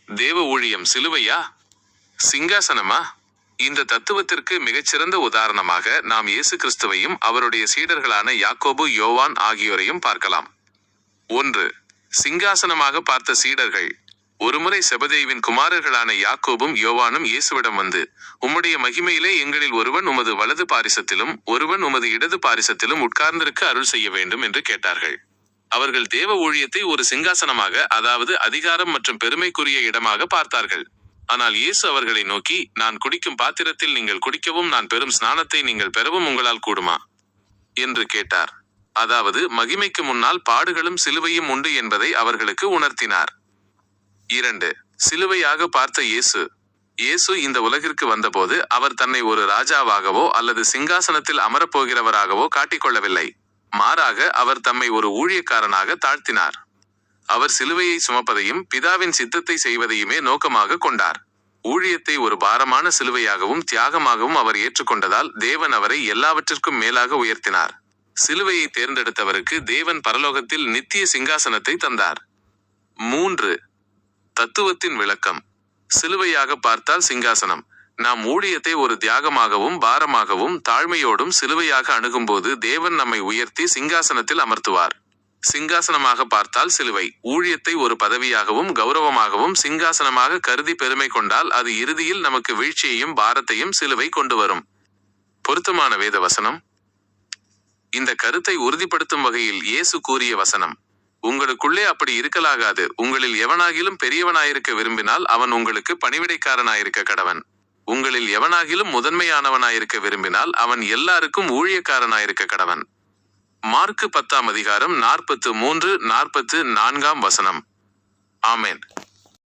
தேவ ஊழியம் சிலுவையா, சிங்காசனமா? இந்த தத்துவத்திற்கு மிகச்சிறந்த உதாரணமாக நாம் இயேசு கிறிஸ்துவையும் அவருடைய சீடர்களான யாக்கோபு, யோவான் ஆகியோரையும் பார்க்கலாம். 1. சிங்காசனமாக பார்த்த சீடர்கள். ஒருமுறை செபதேயுவின் குமாரர்களான யாக்கோபும் யோவானும் இயேசுவிடம் வந்து, உம்முடைய மகிமையிலே எங்களில் ஒருவன் உமது வலது பாரிசத்திலும் ஒருவன் உமது இடது பாரிசத்திலும் உட்கார்ந்திருக்க அருள் செய்ய வேண்டும் என்று கேட்டார்கள். அவர்கள் தேவ ஊழியத்தை ஒரு சிங்காசனமாக, அதாவது அதிகாரம் மற்றும் பெருமைக்குரிய இடமாக பார்த்தார்கள். ஆனால் இயேசு அவர்களை நோக்கி, நான் குடிக்கும் பாத்திரத்தில் நீங்கள் குடிக்கவும் நான் பெறும் ஸ்நானத்தை நீங்கள் பெறவும் உங்களால் கூடுமா என்று கேட்டார். அதாவது மகிமைக்கு முன்னால் பாடுகளும் சிலுவையும் உண்டு என்பதை அவர்களுக்கு உணர்த்தினார். 2. சிலுவையாக பார்த்த இயேசு. இயேசு இந்த உலகிற்கு வந்தபோது அவர் தன்னை ஒரு ராஜாவாகவோ அல்லது சிங்காசனத்தில் அமரப்போகிறவராகவோ காட்டிக்கொள்ளவில்லை. மாறாக அவர் தம்மை ஒரு ஊழியக்காரனாக தாழ்த்தினார். அவர் சிலுவையை சுமப்பதையும் பிதாவின் சித்தத்தை செய்வதையுமே நோக்கமாக கொண்டார். ஊழியத்தை ஒரு பாரமான சிலுவையாகவும் தியாகமாகவும் அவர் ஏற்றுக்கொண்டதால் தேவன் அவரை எல்லாவற்றிற்கும் மேலாக உயர்த்தினார். சிலுவையை தேர்ந்தெடுத்தவருக்கு தேவன் பரலோகத்தில் நித்திய சிங்காசனத்தை தந்தார். 3. தத்துவத்தின் விளக்கம். சிலுவையாக பார்த்தால் சிங்காசனம். நாம் ஊழியத்தை ஒரு தியாகமாகவும் பாரமாகவும் தாழ்மையோடும் சிலுவையாக அணுகும்போது தேவன் நம்மை உயர்த்தி சிங்காசனத்தில் அமர்த்துவார். சிங்காசனமாக பார்த்தால் சிலுவை. ஊழியத்தை ஒரு பதவியாகவும் கௌரவமாகவும் சிங்காசனமாக கருதி பெருமை கொண்டால் அது இறுதியில் நமக்கு வீழ்ச்சியையும் பாரத்தையும் சிலுவை கொண்டு வரும். பொருத்தமான வேத வசனம். இந்த கருத்தை உறுதிப்படுத்தும் வகையில் இயேசு கூறிய வசனம். உங்களுக்குள்ளே அப்படி இருக்கலாகாது. உங்களில் எவனாகிலும் பெரியவனாயிருக்க விரும்பினால் அவன் உங்களுக்கு பணிவிடைக்காரனாயிருக்க கடவன். உங்களில் எவனாகிலும் முதன்மையானவனாயிருக்க விரும்பினால் அவன் எல்லாருக்கும் ஊழியக்காரனாயிருக்க கடவன். மார்க்கு 10 அதிகாரம் 43-44 வசனம். ஆமென்.